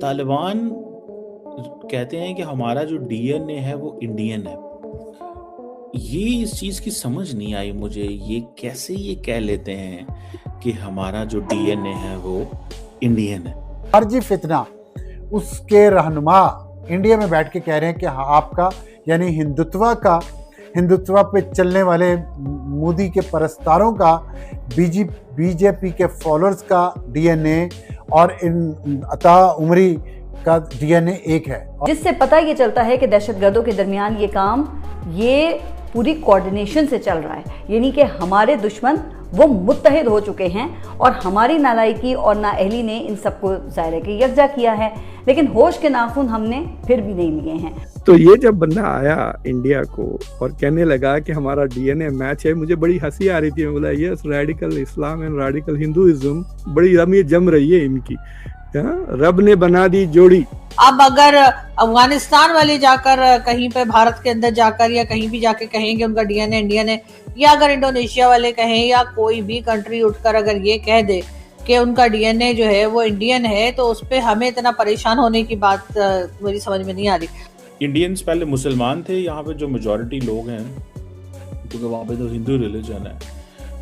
तालिबान कहते हैं कि हमारा जो डीएनए है वो इंडियन है। ये इस चीज़ की समझ नहीं आई मुझे, ये कैसे ये कह लेते हैं कि हमारा जो डीएनए है वो इंडियन है। फर्जी फितना उसके रहनुमा इंडिया में बैठ के कह रहे हैं कि हाँ आपका यानी हिंदुत्व पे चलने वाले मोदी के परस्तारों का बीजेपी के फॉलोअर्स का डीएनए और इन अता उमरी का डीएनए एक है, जिससे पता ये चलता है कि दहशतगर्दों के दरमियान ये पूरी कोऑर्डिनेशन से चल रहा है, यानी कि हमारे दुश्मन वो मुत्तहिद हो चुके हैं और हमारी नालायकी और नाअहली ने इन सबको ज़ाहिर है कि यकजा किया है, लेकिन होश के नाखून हमने फिर भी नहीं लिए हैं। तो ये जब बंदा आया इंडिया को और कहने लगा कि हमारा डीएनए मैच है, मुझे बड़ी हंसी आ रही थी। मैं बोला yes, radical Islam and radical Hinduism बड़ी रमी जम रही है इनकी, रब ने बना दी जोड़ी। अब अगर अफगानिस्तान वाले जाकर कहीं पे भारत के अंदर जाकर या कहीं भी जाके कहेंगे उनका डीएनए इंडियन है, या अगर इंडोनेशिया वाले कहें या कोई भी कंट्री उठकर अगर ये कह दे कि उनका डीएनए जो है वो इंडियन है, तो उस पे हमें इतना परेशान होने की बात मेरी समझ में नहीं आ रही। इंडियंस पहले मुसलमान थे, यहाँ पे जो मेजॉरिटी लोग हैं क्योंकि वहाँ पे तो हिंदू रिलीजन है,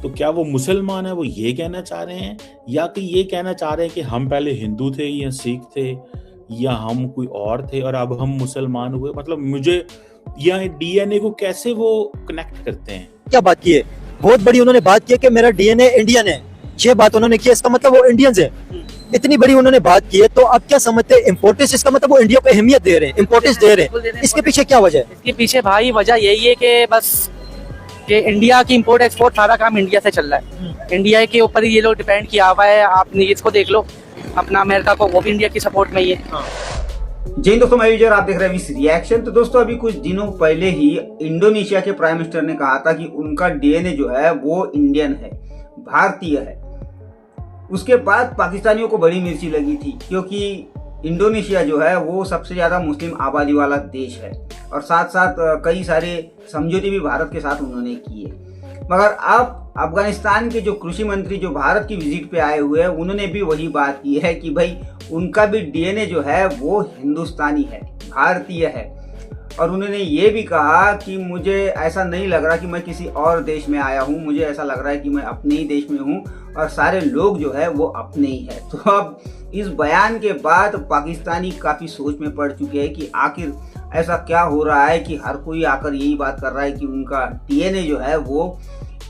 तो क्या वो मुसलमान है वो ये कहना चाह रहे हैं, या कि ये कहना चाह रहे हैं कि हम पहले हिंदू थे या सिख थे या हम कोई और थे और अब हम मुसलमान हुए? मतलब मुझे यहाँ डीएनए को कैसे वो कनेक्ट करते हैं? क्या बात की है, बहुत बड़ी उन्होंने बात की कि मेरा डीएनए इंडियन है। ये बात उन्होंने की, इसका मतलब वो इंडियंस है। इतनी बड़ी उन्होंने बात की है, तो आप क्या समझते हैं इम्पोर्टेंस? इसका मतलब वो इंडिया को अहमियत दे रहे हैं, इम्पोर्टेंस दे रहे हैं। इसके पीछे क्या वजह है? इसके पीछे भाई वजह यही है कि बस कि इंडिया की इंपोर्ट एक्सपोर्ट सारा काम इंडिया से चल रहा है, इंडिया के ऊपर ही ये लोग डिपेंड किया हुआ है। आपने इसको देख लो, अपना अमेरिका को, वो भी इंडिया की सपोर्ट में ही है। जय हिंद दोस्तों, मैं विजय और आप देख रहे हैं विश रिएक्शन। तो दोस्तों अभी कुछ दिनों पहले ही इंडोनेशिया के प्राइम मिनिस्टर ने कहा था कि उनका डीएनए जो है वो इंडियन है, भारतीय है। उसके बाद पाकिस्तानियों को बड़ी मिर्ची लगी थी, क्योंकि इंडोनेशिया जो है वो सबसे ज्यादा मुस्लिम आबादी वाला देश है और साथ साथ कई सारे समझौते भी भारत के साथ उन्होंने किए। मगर अब अफगानिस्तान के जो कृषि मंत्री जो भारत की विजिट पे आए हुए हैं, उन्होंने भी वही बात की है कि भाई उनका भी डीएनए जो है वो हिंदुस्तानी है, भारतीय है। और उन्होंने ये भी कहा कि मुझे ऐसा नहीं लग रहा कि मैं किसी और देश में आया हूँ, मुझे ऐसा लग रहा है कि मैं अपने ही देश में हूँ और सारे लोग जो है वो अपने ही है। तो अब इस बयान के बाद पाकिस्तानी काफ़ी सोच में पड़ चुके हैं कि आखिर ऐसा क्या हो रहा है कि हर कोई आकर यही बात कर रहा है कि उनका डीएनए जो है वो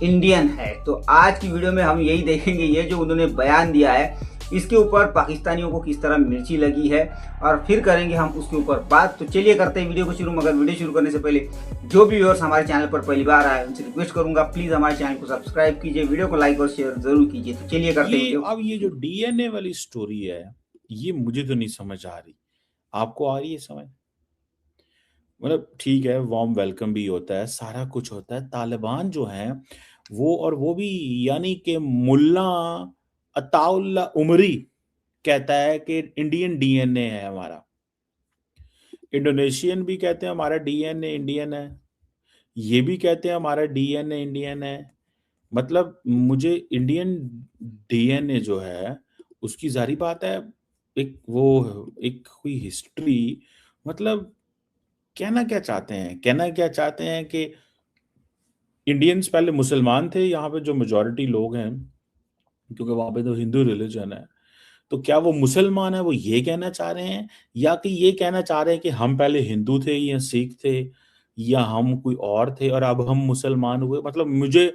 इंडियन है। तो आज की वीडियो में हम यही देखेंगे, ये जो उन्होंने बयान दिया है इसके ऊपर पाकिस्तानियों को किस तरह मिर्ची लगी है, और फिर करेंगे हम उसके ऊपर बात। तो चलिए करते हैं वीडियो को शुरू। मगर वीडियो शुरू करने से पहले जो भी व्यूअर्स हमारे चैनल पर पहली बार आए उनसे रिक्वेस्ट करूंगा प्लीज हमारे चैनल को सब्सक्राइब कीजिए, वीडियो को लाइक और शेयर जरूर कीजिए। तो चलिए करते हैं। अब ये जो डीएनए वाली स्टोरी है ये मुझे तो नहीं समझ आ रही, आपको आ रही है समझ? मतलब ठीक है, वार्म वेलकम भी होता है, सारा कुछ होता है। तालिबान जो है वो भी यानी कि मुल्ला अताउल्ला उमरी कहता है कि इंडियन डीएनए है हमारा। इंडोनेशियन भी कहते हैं हमारा डीएनए इंडियन है, ये भी कहते हैं हमारा डीएनए इंडियन है। मतलब मुझे इंडियन डीएनए जो है उसकी जारी बात है एक कोई हिस्ट्री, मतलब कहना क्या चाहते हैं कि इंडियंस पहले मुसलमान थे, यहाँ पे जो मेजॉरिटी लोग हैं क्योंकि वहाँ पे तो हिंदू रिलीजन है, तो क्या वो मुसलमान है वो ये कहना चाह रहे हैं, या कि ये कहना चाह रहे हैं कि हम पहले हिंदू थे या सिख थे या हम कोई और थे और अब हम मुसलमान हुए? मतलब मुझे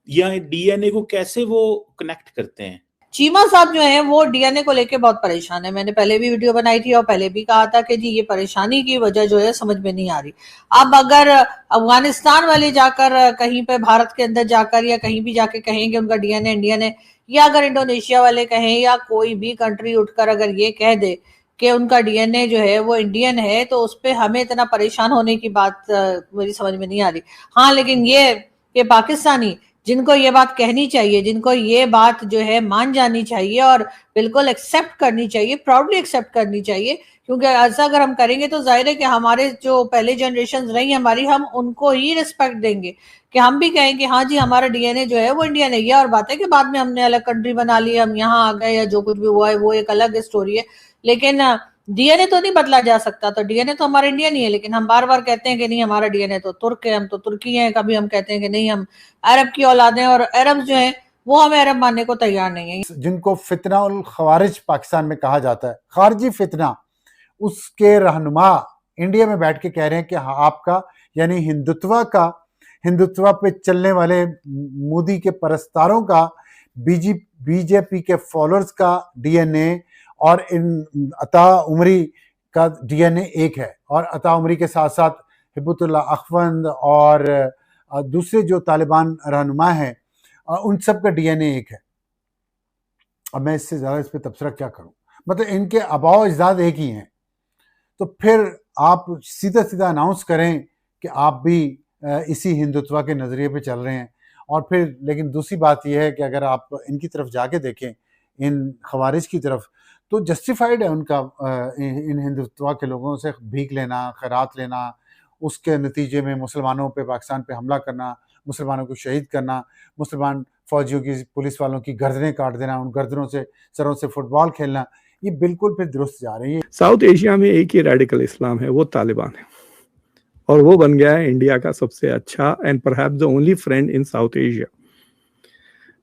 यहाँ डीएनए को कैसे वो कनेक्ट करते हैं? चीमा साहब जो है वो डीएनए को लेके बहुत परेशान है। मैंने पहले भी वीडियो बनाई थी और पहले भी कहा था कि जी ये परेशानी की वजह जो है समझ में नहीं आ रही। अब अगर अफगानिस्तान वाले जाकर कहीं पे भारत के अंदर जाकर या कहीं भी जाके कहेंगे उनका डीएनए इंडियन है, या अगर इंडोनेशिया वाले कहें या कोई भी कंट्री उठकर अगर ये कह दे कि उनका डीएनए जो है वो इंडियन है, तो उस पर हमें इतना परेशान होने की बात मेरी समझ में नहीं आ रही। हाँ, लेकिन ये पाकिस्तानी जिनको ये बात कहनी चाहिए, जिनको ये बात जो है मान जानी चाहिए और बिल्कुल एक्सेप्ट करनी चाहिए, प्राउडली एक्सेप्ट करनी चाहिए, क्योंकि ऐसा अगर हम करेंगे तो जाहिर है कि हमारे जो पहले जनरेशन रही हमारी, हम उनको ही रिस्पेक्ट देंगे कि हम भी कहेंगे हाँ जी हमारा डीएनए जो है वो इंडियन है। ये और बात है कि बाद में हमने अलग कंट्री बना ली, हम यहाँ आ गए या जो कुछ भी हुआ है वो एक अलग स्टोरी है। लेकिन डीएनए तो नहीं बदला जा सकता, तो डीएनए तो हमारा इंडियन ही है, लेकिन हम बार बार कहते हैं कि नहीं हमारा डीएनए तो तुर्क है, हम तो तुर्की हैं। कभी हम कहते हैं कि नहीं हम अरब की औलाद हैं, और अरब जो है वो हमें अरब मानने को तैयार नहीं है। जिनको फितना उल खवारिज पाकिस्तान में कहा जाता है, खारजी फितना, उसके रहनुमा इंडिया में बैठ के कह रहे हैं कि हाँ, आपका यानी हिंदुत्व पे चलने वाले मोदी के परस्तारों का, बीजेपी के फॉलोअर्स का डीएनए और इन अता उमरी का डीएनए एक है। और अता उमरी के साथ साथ हिब्बतुल्लाह अखवंद और दूसरे जो तालिबान रहनुमा हैं, उन सब का डीएनए एक है। अब मैं इससे ज़्यादा इस पर तबसरा क्या करूं, मतलब इनके आबाओ अजदाद एक ही हैं। तो फिर आप सीधा सीधा अनाउंस करें कि आप भी इसी हिंदुत्व के नज़रिए पे चल रहे हैं। और फिर लेकिन दूसरी बात यह है कि अगर आप इनकी तरफ जाके देखें, इन खवारिज की तरफ, तो जस्टिफाइड है उनका इन हिंदुत्व के लोगों से भीख लेना, खैरात लेना, उसके नतीजे में मुसलमानों पे, पाकिस्तान पे हमला करना, मुसलमानों को शहीद करना, मुसलमान फौजियों की, पुलिस वालों की गर्दनें काट देना, उन गर्दनों से, सरों से फुटबॉल खेलना, ये बिल्कुल फिर दुरुस्त जा रही है। साउथ एशिया में एक ही रेडिकल इस्लाम है, वो तालिबान है, और वो बन गया है इंडिया का सबसे अच्छा and perhaps the only friend in south Asia.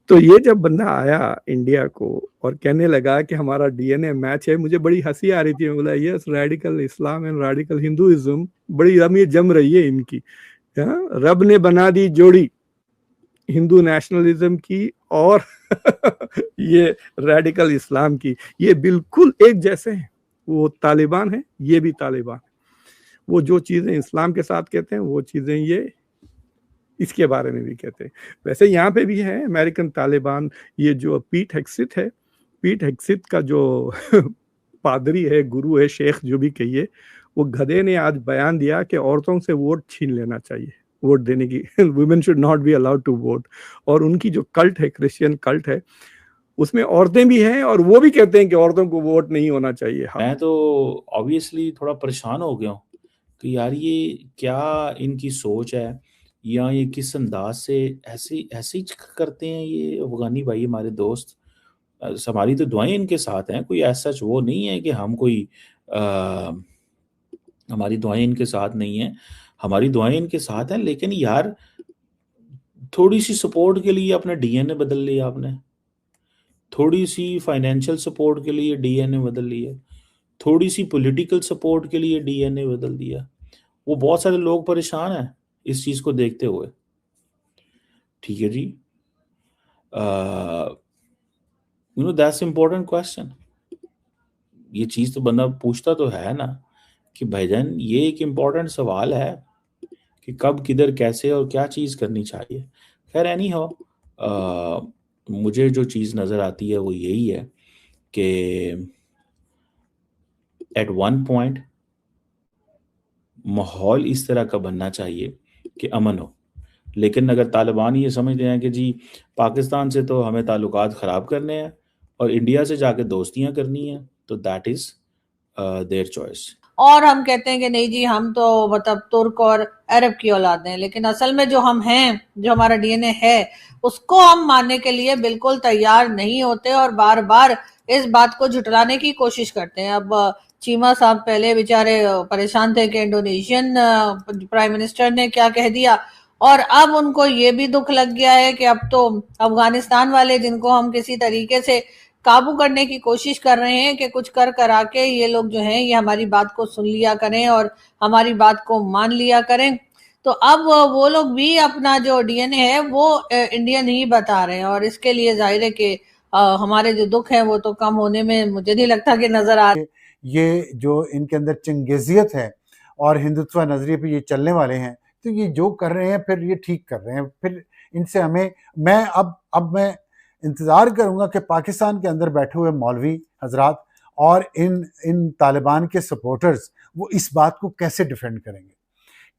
तो ये जब बंदा आया इंडिया को और कहने लगा कि हमारा डीएनए मैच है, मुझे बड़ी हंसी आ रही थी। मैं बोला yes, radical Islam and radical Hinduism बड़ी अमीर जम रही है इनकी। रब ने बना दी जोड़ी हिंदू नेशनलिज्म की और ये रेडिकल इस्लाम की, ये बिल्कुल एक जैसे हैं। वो तालिबान है, ये भी तालिबान। वो जो चीजें इस्लाम के साथ कहते हैं वो चीजें ये इसके बारे में भी कहते हैं। वैसे यहाँ पे भी है अमेरिकन तालिबान। ये जो पीट हेक्सित है, पीट हेक्सित का जो पादरी है, गुरु है, शेख जो भी कहिए, वो गधे ने आज बयान दिया कि औरतों से वोट छीन लेना चाहिए, वोट देने की। Women should not be allowed to vote. और उनकी जो कल्ट है, क्रिश्चियन कल्ट है, उसमें औरतें भी हैं और वो भी कहते हैं कि औरतों को वोट नहीं होना चाहिए। मैं तो ऑब्वियसली थोड़ा परेशान हो गया हूँ कि यार ये क्या इनकी सोच है, या ये किस अंदाज से ऐसे ऐसे ही करते हैं ये अफगानी भाई हमारे दोस्त। हमारी तो दुआएं इनके साथ हैं, कोई ऐसा वो नहीं है कि हम कोई हमारी दुआएं इनके साथ नहीं है, हमारी दुआएं इनके साथ हैं। लेकिन यार थोड़ी सी सपोर्ट के लिए अपना डीएनए बदल लिया आपने, थोड़ी सी फाइनेंशियल सपोर्ट के लिए डीएनए बदल लिया, थोड़ी सी पॉलिटिकल सपोर्ट के लिए डीएनए बदल दिया। वो बहुत सारे लोग परेशान हैं इस चीज को देखते हुए। ठीक है जी, दैट्स इम्पोर्टेंट क्वेश्चन। ये चीज तो बंदा पूछता तो है ना कि भाईजान, ये एक इम्पोर्टेंट सवाल है कि कब, किधर, कैसे और क्या चीज करनी चाहिए। खैर एनी हो, मुझे जो चीज नजर आती है वो यही है कि एट वन पॉइंट माहौल इस तरह का बनना चाहिए कि अमन हो। लेकिन अगर तालिबान ये समझते हैं कि जी पाकिस्तान से तो हमें ताल्लुकात ख़राब करने हैं और इंडिया से जाके दोस्तियां करनी है, तो दैट इज़ देयर चॉइस। और हम कहते हैं कि नहीं जी हम तो मतलब तुर्क और अरब की औलाद हैं, लेकिन असल में जो हम हैं, जो हमारा डीएनए है, उसको हम मानने के लिए बिल्कुल तैयार नहीं होते और बार बार इस बात को झुटलाने की कोशिश करते हैं। अब चीमा साहब पहले बेचारे परेशान थे कि इंडोनेशियन प्राइम मिनिस्टर ने क्या कह दिया, और अब उनको ये भी दुख लग गया है कि अब तो अफगानिस्तान वाले, जिनको हम किसी तरीके से काबू करने की कोशिश कर रहे हैं कि कुछ कर करा के ये लोग जो हैं ये हमारी बात को सुन लिया करें और हमारी बात को मान लिया करें, तो अब वो लोग भी अपना जो डीएनए है वो इंडियन ही बता रहे हैं। और इसके लिए जाहिर है कि हमारे जो दुख है वो तो कम होने में मुझे नहीं लगता कि नजर आ रहे। ये जो इनके अंदर चंगेजियत है और हिंदुत्व नजरिए पे ये चलने वाले हैं, तो ये जो कर रहे हैं फिर ये ठीक कर रहे हैं। फिर इनसे हमें, मैं अब मैं इंतज़ार करूंगा कि पाकिस्तान के अंदर बैठे हुए मौलवी हजरात और इन तालिबान के सपोर्टर्स वो इस बात को कैसे डिफेंड करेंगे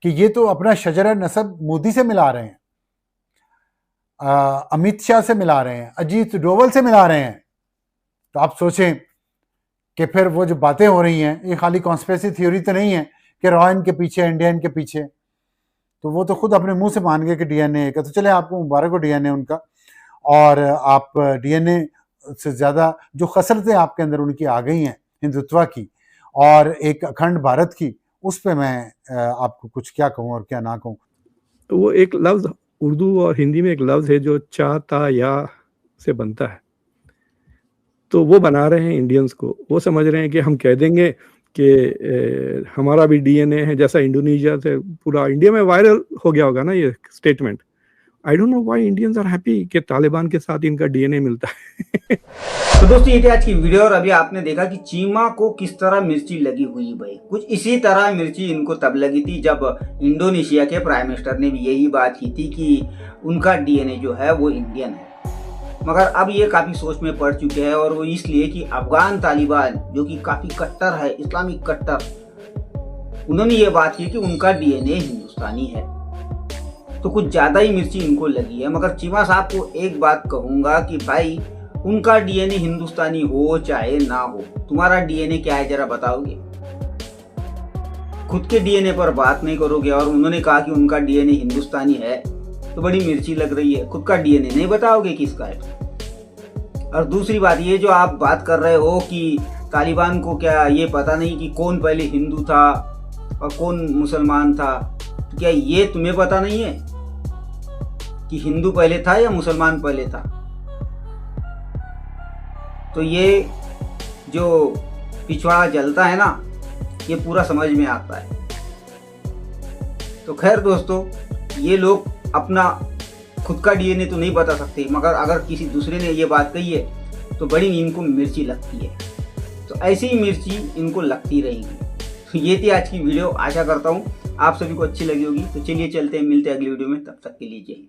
कि ये तो अपना शजरा नसब मोदी से मिला रहे हैं, अमित शाह से मिला रहे हैं, अजीत डोवल से मिला रहे हैं। तो आप सोचें कि फिर वो जो बातें हो रही हैं ये खाली कॉन्स्पिरेसी थ्योरी तो नहीं है कि रॉ इनके पीछे, इंडिया इनके पीछे। तो वो तो खुद अपने मुंह से मान गए कि डीएनए का। तो चले, आपको मुबारक हो डीएनए उनका, और आप डीएनए से ज़्यादा जो खसरतें आपके अंदर उनकी आ गई हैं हिंदुत्व की, और एक अखंड भारत की, उस पे मैं आपको कुछ क्या कहूँ और क्या ना कहूँ। तो वो एक लफ्ज उर्दू और हिंदी में एक लफ्ज है जो चा ता या से बनता है, तो वो बना रहे हैं इंडियंस को। वो समझ रहे हैं कि हम कह देंगे कि हमारा भी डीएनए है, जैसा इंडोनेशिया से पूरा इंडिया में वायरल हो गया होगा ना ये statement. I don't know why Indians are happy कि तालिबान के साथ इनका डीएनए मिलता है। तो दोस्तों ये थी आज की वीडियो, और अभी आपने देखा कि चीमा को किस तरह मिर्ची लगी हुई भाई। कुछ इसी तरह मिर्ची इनको तब लगी थी जब इंडोनेशिया के प्राइम मिनिस्टर ने भी यही बात की थी कि उनका डीएनए जो है वो इंडियन है। मगर अब ये काफी सोच में पड़ चुके हैं, और वो इसलिए कि अफगान तालिबान जो कि काफी कट्टर है, इस्लामिक कट्टर, उन्होंने ये बात की कि उनका डीएनए हिंदुस्तानी है। तो कुछ ज्यादा ही मिर्ची इनको लगी है। मगर चीमा साहब को एक बात कहूंगा कि भाई उनका डीएनए हिंदुस्तानी हो चाहे ना हो, तुम्हारा डीएनए क्या है जरा बताओगे? खुद के डीएनए पर बात नहीं करोगे, और उन्होंने कहा कि उनका डीएनए हिंदुस्तानी है तो बड़ी मिर्ची लग रही है। खुद का डीएनए नहीं बताओगे किसका है? और दूसरी बात ये जो आप बात कर रहे हो कि तालिबान को क्या ये पता नहीं कि कौन पहले हिंदू था और कौन मुसलमान था, तो क्या ये तुम्हें पता नहीं है कि हिंदू पहले था या मुसलमान पहले था? तो ये जो पिछवाड़ा जलता है ना, ये पूरा समझ में आता है। तो खैर दोस्तों, ये लोग अपना खुद का डीएनए तो नहीं बता सकते, मगर अगर किसी दूसरे ने ये बात कही है तो बड़ी इनको मिर्ची लगती है। तो ऐसी ही मिर्ची इनको लगती रहेगी। तो ये थी आज की वीडियो, आशा करता हूँ आप सभी को अच्छी लगी होगी। तो चलिए चलते हैं, मिलते हैं अगली वीडियो में, तब तक के लिए जय हिंद।